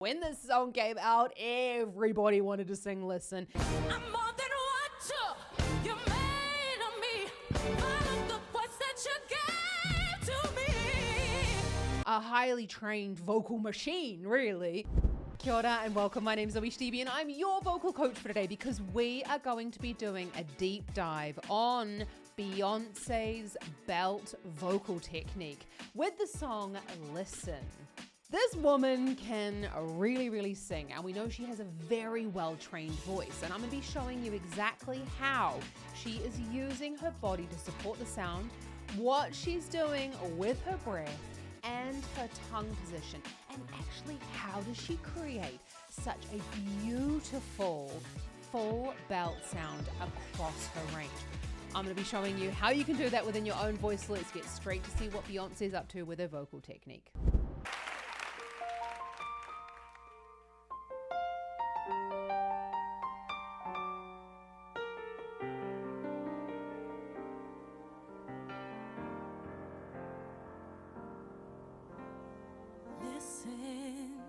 When this song came out, everybody wanted to sing Listen. I'm more than what you made of me. Follow the voice that you gave to me. A highly trained vocal machine, really. Kia ora and welcome. My name is Zoe Stevie and I'm your vocal coach for today because we are going to be doing a deep dive on Beyonce's belt vocal technique with the song Listen. This woman can really sing, and we know she has a very well-trained voice, and I'm going to be showing you exactly how she is using her body to support the sound, what she's doing with her breath, and her tongue position, and actually how does she create such a beautiful full belt sound across her range. I'm going to be showing you how you can do that within your own voice. Let's get straight to see what Beyonce's up to with her vocal technique. Listen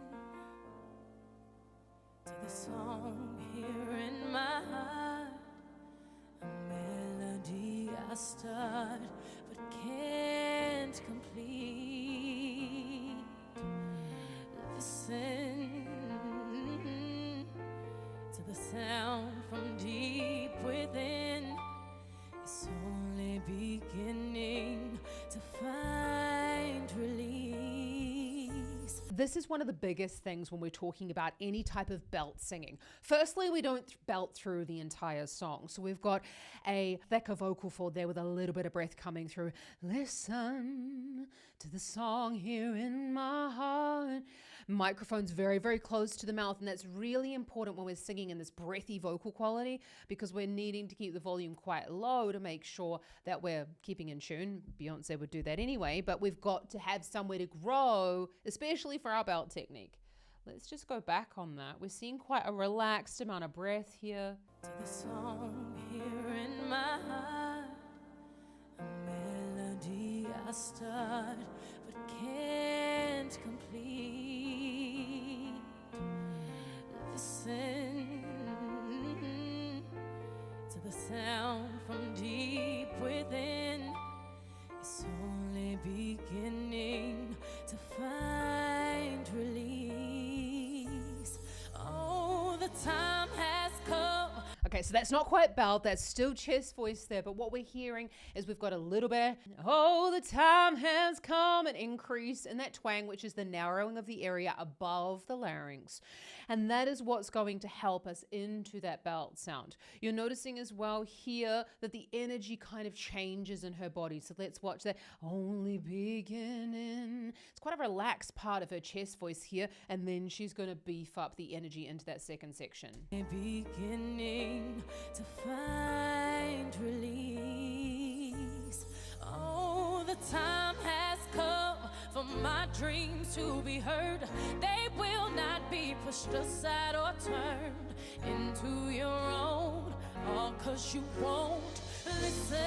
to the song here in my heart, a melody I start but can't complete. Listen to the sound from deep within. It's only beginning to find release. This is one of the biggest things when we're talking about any type of belt singing. Firstly, we don't belt through the entire song. So we've got a thicker vocal fold there with a little bit of breath coming through. Listen to the song here in my heart. Microphone's very close to the mouth, and that's really important when we're singing in this breathy vocal quality because we're needing to keep the volume quite low to make sure that we're keeping in tune. Beyonce would do that anyway, but we've got to have somewhere to grow, especially for our belt technique. Let's just go back on that. We're seeing quite a relaxed amount of breath here. To the song here in my heart, a melody I start but can't complete. Listen to the sound from deep within. It's only beginning to find release. Oh, the time has come. Okay, so that's not quite belt, that's still chest voice there, but what we're hearing is we've got a little bit, oh, the time has come, an increase in that twang, which is the narrowing of the area above the larynx. And that is what's going to help us into that belt sound. You're noticing as well here that the energy kind of changes in her body. So let's watch that. Only beginning. It's quite a relaxed part of her chest voice here, and then she's going to beef up the energy into that second section. Beginning to find release. Oh, the time has come for my dreams to be heard. They will not be pushed aside or turned into your own, all 'cause you won't listen.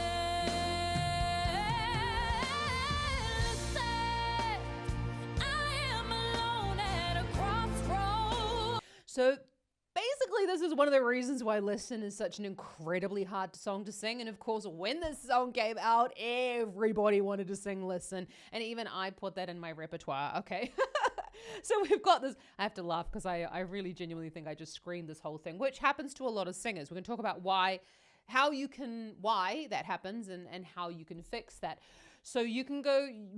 So basically, this is one of the reasons why Listen is such an incredibly hard song to sing. And of course, when this song came out, everybody wanted to sing Listen. And even I put that in my repertoire, okay? So we've got this. I have to laugh because I really genuinely think I just screamed this whole thing, which happens to a lot of singers. We're going to talk about why that happens and how you can fix that. So you can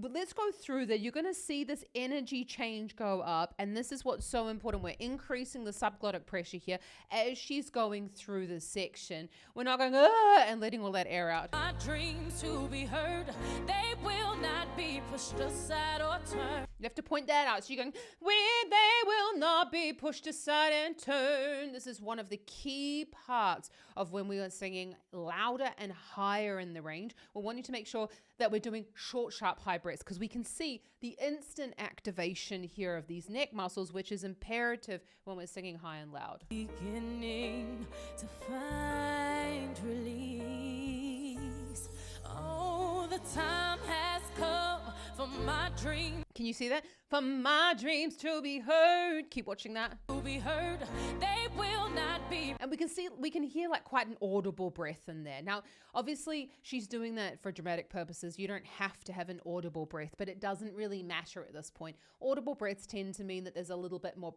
let's go through that. You're going to see this energy change go up. And this is what's so important. We're increasing the subglottic pressure here as she's going through this section. We're not going, and letting all that air out. My dreams to be heard, they will not be pushed aside or turned. You have to point that out. So you're going, where they will not be pushed aside and turned. This is one of the key parts of when we are singing louder and higher in the range. We're wanting to make sure that we're doing short, sharp, high breaths because we can see the instant activation here of these neck muscles, which is imperative when we're singing high and loud. Beginning to find release. Oh, the time has come for my dreams Can you see that? For my dreams to be heard. Keep watching that. to be heard. They will not be. And we can hear like quite an audible breath in there. Now, obviously she's doing that for dramatic purposes. You don't have to have an audible breath, but it doesn't really matter at this point. Audible breaths tend to mean that there's a little bit more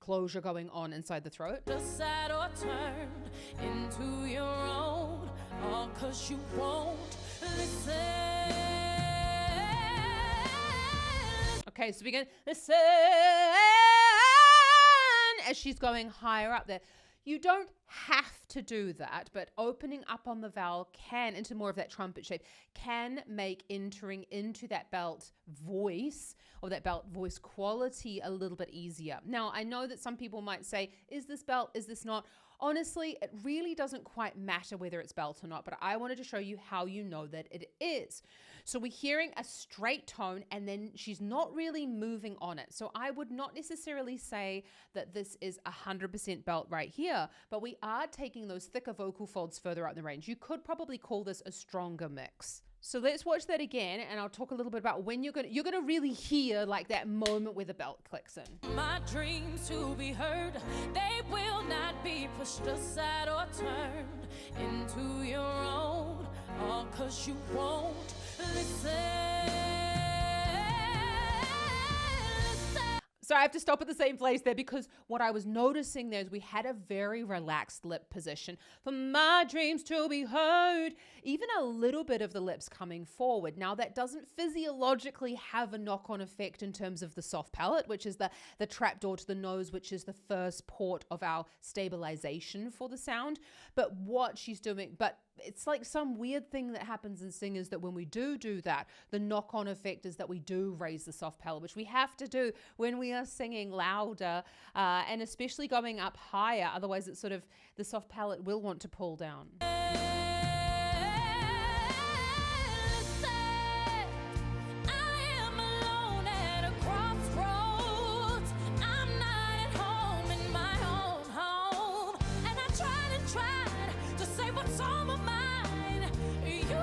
closure going on inside the throat. Decide or turn into your own, all 'cause you won't listen. Okay, so we can listen as she's going higher up there. You don't have to do that, but opening up on the vowel can, into more of that trumpet shape, can make entering into that belt voice or that belt voice quality a little bit easier. Now, I know that some people might say, is this belt, is this not? Honestly, it really doesn't quite matter whether it's belt or not, but I wanted to show you how you know that it is. So we're hearing a straight tone and then she's not really moving on it. So I would not necessarily say that this is 100% belt right here, but we are taking those thicker vocal folds further up the range. You could probably call this a stronger mix. So let's watch that again, and I'll talk a little bit about when you're gonna really hear like that moment where the belt clicks in. My dreams to be heard, they will not be pushed aside or turned into your own, all 'cause you won't listen. So I have to stop at the same place there because what I was noticing there is we had a very relaxed lip position. For my dreams to be heard, even a little bit of the lips coming forward. Now that doesn't physiologically have a knock-on effect in terms of the soft palate, which is the trapdoor to the nose, which is the first port of our stabilization for the sound. But what she's doing, it's like some weird thing that happens in singers that when we do that, the knock-on effect is that we do raise the soft palate, which we have to do when we are singing louder and especially going up higher. Otherwise, it's sort of the soft palate will want to pull down.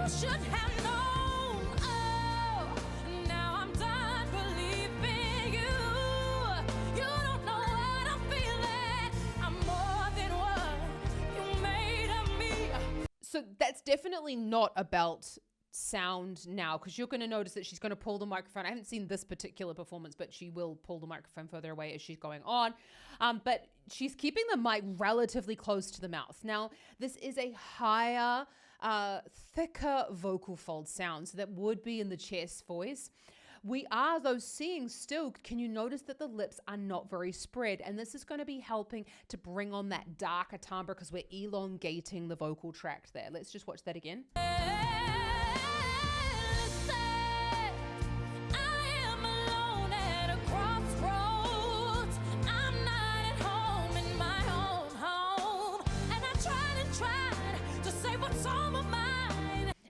Should have known. Oh, now I'm done believing you. You don't know what I'm feeling. I'm more than what you made of me. So that's definitely not a belt sound now, because you're going to notice that she's going to pull the microphone. I haven't seen this particular performance, but she will pull the microphone further away as she's going on. But she's keeping the mic relatively close to the mouth. Now, this is a higher, thicker vocal fold sound, so that would be in the chest voice. We are, though, seeing still, can you notice that the lips are not very spread? And this is going to be helping to bring on that darker timbre because we're elongating the vocal tract there. Let's just watch that again.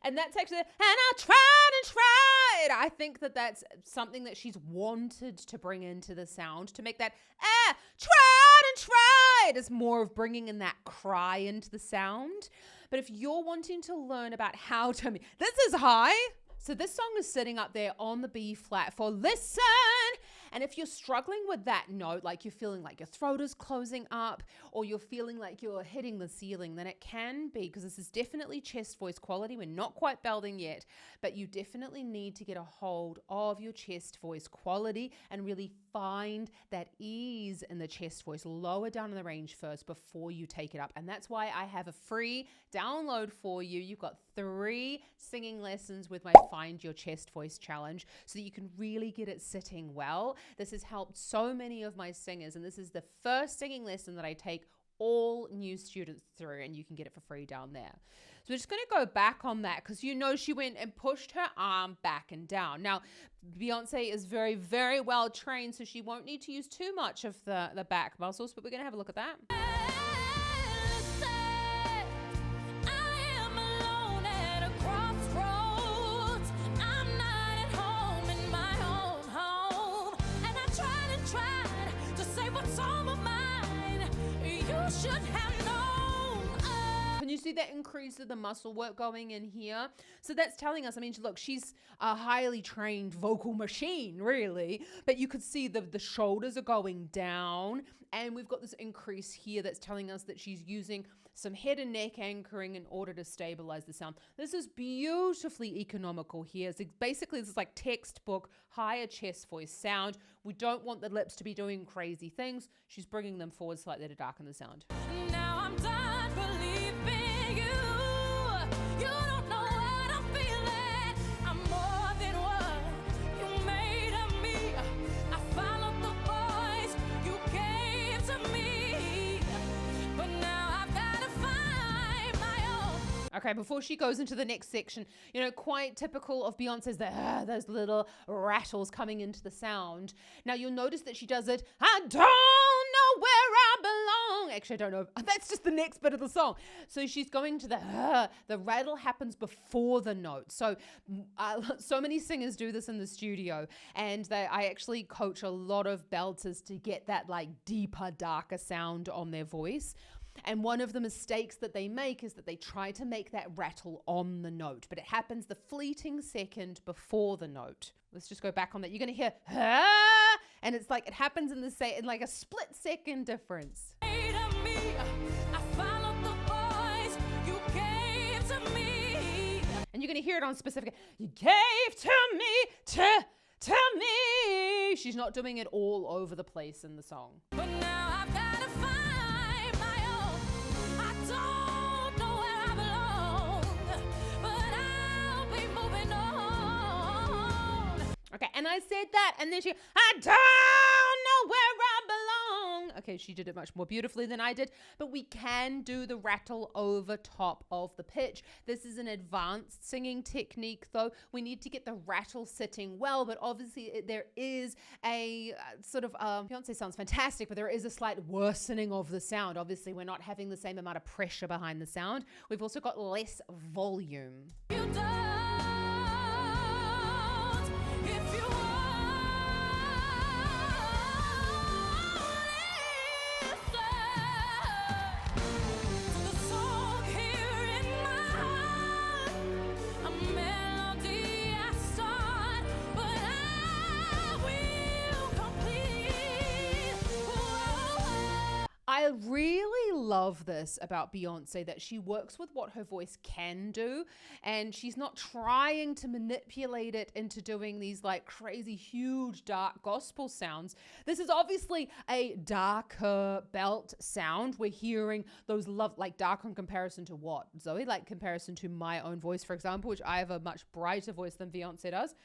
And that's actually, and I tried and tried. I think that that's something that she's wanted to bring into the sound to make that, tried and tried is more of bringing in that cry into the sound. But if you're wanting to learn about how to, this is high. So this song is sitting up there on the B flat for listen. And if you're struggling with that note, like you're feeling like your throat is closing up or you're feeling like you're hitting the ceiling, then it can be, because this is definitely chest voice quality. We're not quite belting yet, but you definitely need to get a hold of your chest voice quality and really find that ease in the chest voice, lower down in the range first before you take it up. And that's why I have a free download for you. You've got 3 singing lessons with my Find Your Chest Voice challenge so that you can really get it sitting well. This has helped so many of my singers, and this is the first singing lesson that I take all new students through, and you can get it for free down there. So we're just going to go back on that because you know she went and pushed her arm back and down. Now, Beyonce is very, very well trained, so she won't need to use too much of the back muscles, but we're going to have a look at that. see that increase of the muscle work going in here? So that's telling us, I mean, look, she's a highly trained vocal machine, really, but you could see the shoulders are going down, and we've got this increase here that's telling us that she's using some head and neck anchoring in order to stabilize the sound. This is beautifully economical here. So basically, this is like textbook higher chest voice sound. We don't want the lips to be doing crazy things. She's bringing them forward slightly to darken the sound. Now I'm done believing you. You don't know what I'm feeling. I'm more than what you made of me. I followed the voice you gave to me, but now I've got to find my own. Okay, before she goes into the next section, you know, quite typical of Beyonce's, those little rattles coming into the sound. Now you'll notice that she does it, I don't know where I belong. Actually, I don't know. That's just the next bit of the song. So she's going to the rattle happens before the note. So so many singers do this in the studio, and I actually coach a lot of belters to get that like deeper, darker sound on their voice. And one of the mistakes that they make is that they try to make that rattle on the note, but it happens the fleeting second before the note. Let's just go back on that. You're going to hear, and it's like it happens in like a split second difference. Made of me. I followed the voice you gave to me. And you're going to hear it on specific. You gave to me, to me. She's not doing it all over the place in the song. But now I've got to find my own. I don't know where I belong, but I'll be moving on. Okay, and I said that, and then I don't know where I belong. Okay, she did it much more beautifully than I did, but we can do the rattle over top of the pitch. This is an advanced singing technique, though. We need to get the rattle sitting well, but obviously there is a sort of, Beyonce sounds fantastic, but there is a slight worsening of the sound. Obviously, we're not having the same amount of pressure behind the sound. We've also got less volume. You don't, if you want, listen to the song here in my heart, a melody I start, but I will complete. Whoa. I really love this about Beyonce, that she works with what her voice can do, and she's not trying to manipulate it into doing these like crazy huge dark gospel sounds. This is obviously a darker belt sound. We're hearing those like darker in comparison to what, Zoe? Like comparison to my own voice, for example, which I have a much brighter voice than Beyonce does.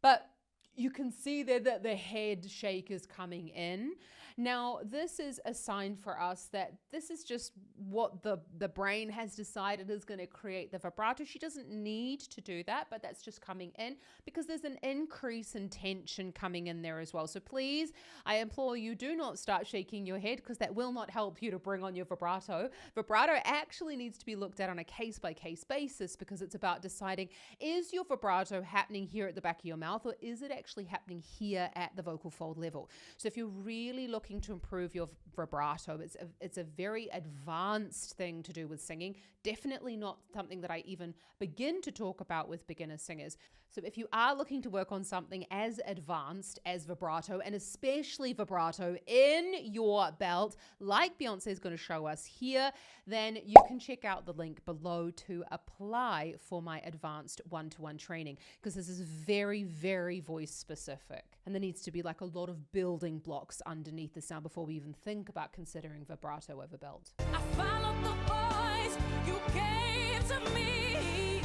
But you can see there that the head shake is coming in. Now, this is a sign for us that this is just what the brain has decided is going to create the vibrato. She doesn't need to do that, but that's just coming in because there's an increase in tension coming in there as well. So please, I implore you, do not start shaking your head because that will not help you to bring on your vibrato. Vibrato actually needs to be looked at on a case-by-case basis because it's about deciding, is your vibrato happening here at the back of your mouth, or is it actually happening here at the vocal fold level? So if you're really looking to improve your vibrato, it's a very advanced thing to do with singing. Definitely not something that I even begin to talk about with beginner singers. So if you are looking to work on something as advanced as vibrato, and especially vibrato in your belt, like Beyonce is going to show us here, then you can check out the link below to apply for my advanced one-to-one training, because this is very, very voice specific. And there needs to be like a lot of building blocks underneath the sound before we even think about considering vibrato over belt. I followed the voice you gave to me,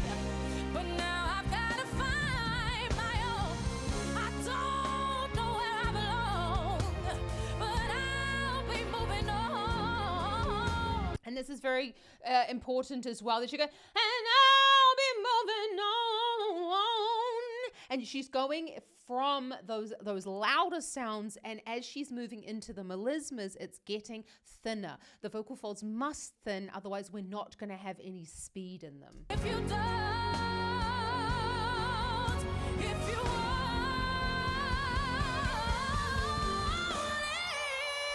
but now I've got to find my own. I don't know where I belong, but I'll be moving on. And this is very important as well, that you go, and I'll be moving on. And she's going from those louder sounds, and as she's moving into the melismas, it's getting thinner. The vocal folds must thin, otherwise we're not going to have any speed in them. If you don't, if you want,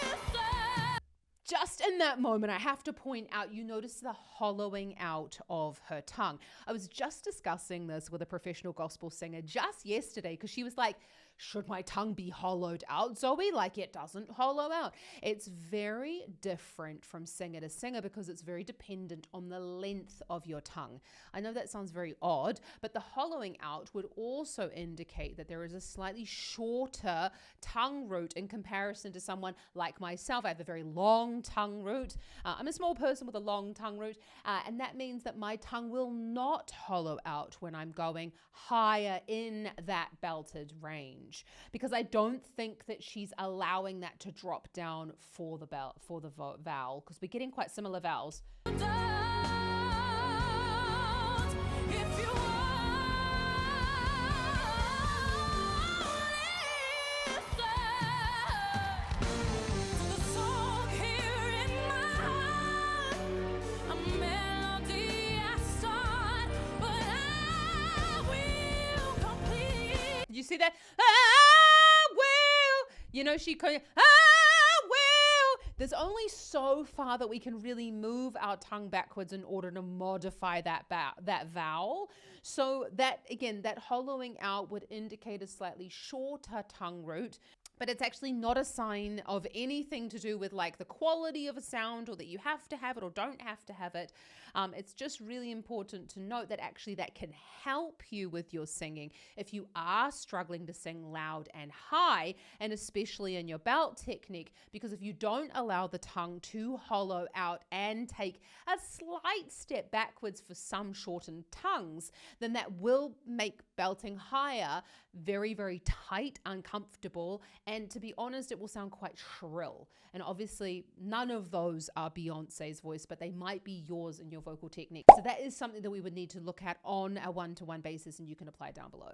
listen. Just in that moment, I have to point out, you notice the hollowing out of her tongue. I was just discussing this with a professional gospel singer just yesterday because she was like, should my tongue be hollowed out, Zoe? Like, it doesn't hollow out. It's very different from singer to singer because it's very dependent on the length of your tongue. I know that sounds very odd, but the hollowing out would also indicate that there is a slightly shorter tongue root in comparison to someone like myself. I have a very long tongue root. I'm a small person with a long tongue root, and that means that my tongue will not hollow out when I'm going higher in that belted range, because I don't think that she's allowing that to drop down for the vowel, because we're getting quite similar vowels. Did you see that? I will. You know, she could. I will. There's only so far that we can really move our tongue backwards in order to modify that vowel. So that, again, that hollowing out would indicate a slightly shorter tongue root. But it's actually not a sign of anything to do with like the quality of a sound or that you have to have it or don't have to have it. It's just really important to note that actually that can help you with your singing if you are struggling to sing loud and high, and especially in your belt technique, because if you don't allow the tongue to hollow out and take a slight step backwards for some shortened tongues, then that will make belting higher very, very tight, uncomfortable, and to be honest, it will sound quite shrill. And obviously, none of those are Beyonce's voice, but they might be yours in your vocal technique. So that is something that we would need to look at on a one-to-one basis, and you can apply down below.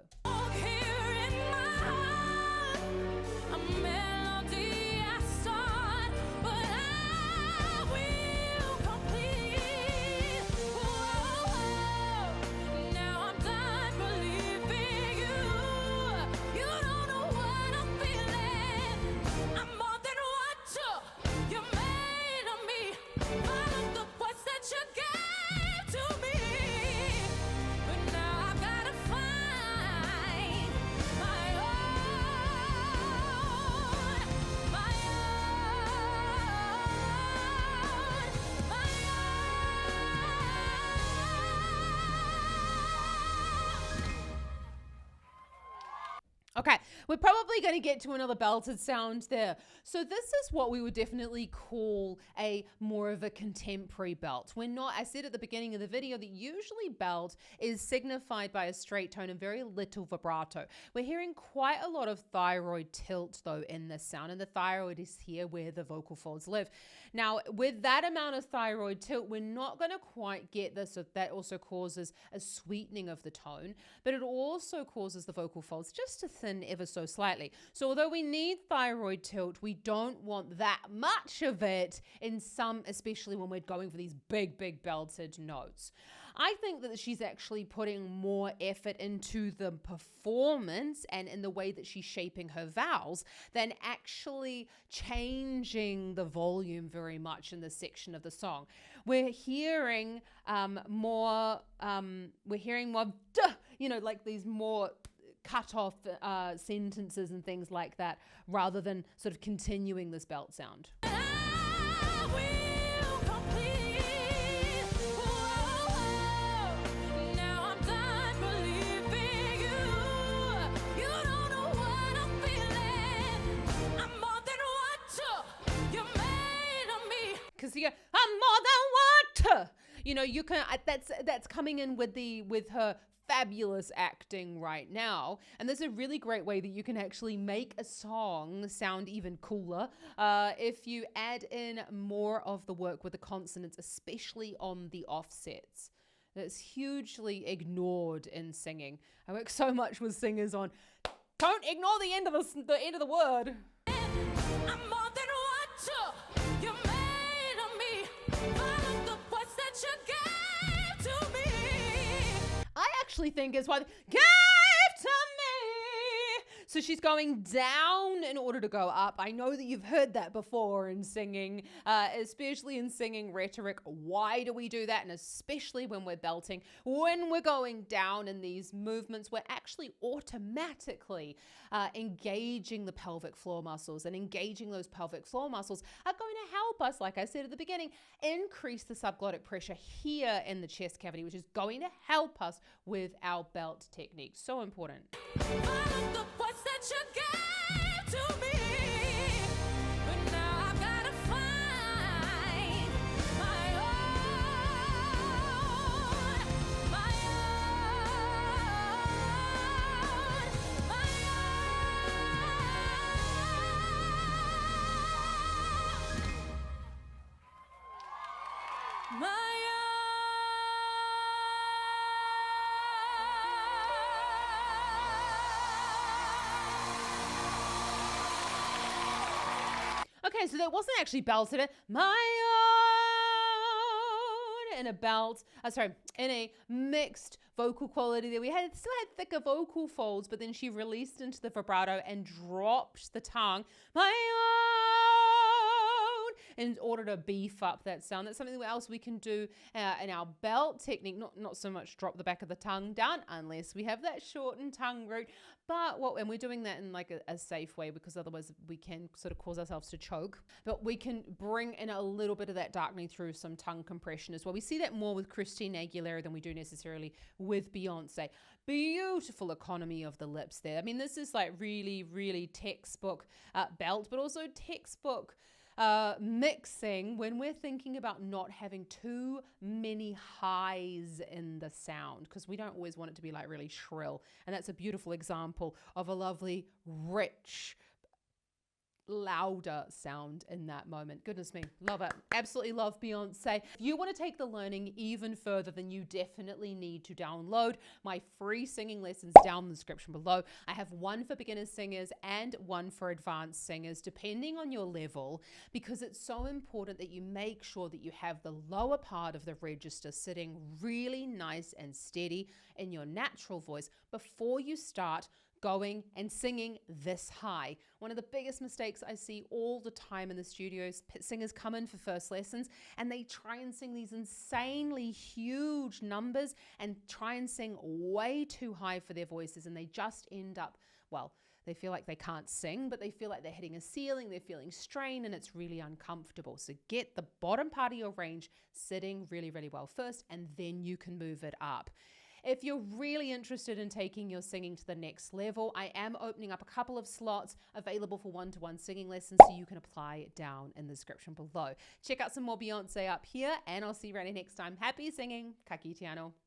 Okay, we're probably going to get to another belted sound there. So this is what we would definitely call a more of a contemporary belt. We're not, I said at the beginning of the video that usually belt is signified by a straight tone and very little vibrato. We're hearing quite a lot of thyroid tilt though in this sound, and the thyroid is here where the vocal folds live. Now, with that amount of thyroid tilt, we're not going to quite get this, so that also causes a sweetening of the tone, but it also causes the vocal folds just to thin ever so slightly. So although we need thyroid tilt, we don't want that much of it in some, especially when we're going for these big, big belted notes. I think that she's actually putting more effort into the performance and in the way that she's shaping her vowels than actually changing the volume very much in this section of the song. We're hearing more, duh, you know, like these more cut off sentences and things like that, rather than sort of continuing this belt sound. Because you go, I'm more than what? You know, you can. That's coming in with her fabulous acting right now, and there's a really great way that you can actually make a song sound even cooler if you add in more of the work with the consonants, especially on the offsets. That's hugely ignored in singing. I work so much with singers on, don't ignore the end of the word. I'm more than what you made of me. All of the words that you gave to me. I actually think it's what gave to me. So So she's going down in order to go up. I know that you've heard that before in singing, especially in singing rhetoric. Why do we do that? And especially when we're belting, when we're going down in these movements, we're actually automatically engaging the pelvic floor muscles, and engaging those pelvic floor muscles are going to help us, like I said at the beginning, increase the subglottic pressure here in the chest cavity, which is going to help us with our belt technique. So important. Okay, so that wasn't actually belted. My own in a belt. In a mixed vocal quality there. We still had thicker vocal folds, but then she released into the vibrato and dropped the tongue. My own, in order to beef up that sound. That's something else we can do in our belt technique. Not so much drop the back of the tongue down, unless we have that shortened tongue root. And we're doing that in like a safe way, because otherwise we can sort of cause ourselves to choke. But we can bring in a little bit of that darkening through some tongue compression as well. We see that more with Christina Aguilera than we do necessarily with Beyonce. Beautiful economy of the lips there. I mean, this is like really, really textbook belt, but also textbook mixing when we're thinking about not having too many highs in the sound, because we don't always want it to be like really shrill. And that's a beautiful example of a lovely, rich, louder sound in that moment. Goodness me, love it. Absolutely love Beyonce. If you want to take the learning even further, then you definitely need to download my free singing lessons down in the description below. I have one for beginner singers and one for advanced singers, depending on your level, because it's so important that you make sure that you have the lower part of the register sitting really nice and steady in your natural voice before you start going and singing this high. One of the biggest mistakes I see all the time in the studios, singers come in for first lessons and they try and sing these insanely huge numbers and try and sing way too high for their voices, and they just end up, well, they feel like they can't sing, but they feel like they're hitting a ceiling, they're feeling strain, and it's really uncomfortable. So get the bottom part of your range sitting really, really well first, and then you can move it up. If you're really interested in taking your singing to the next level, I am opening up a couple of slots available for one-to-one singing lessons, so you can apply it down in the description below. Check out some more Beyonce up here, and I'll see you right next time. Happy singing. Ka kite anō.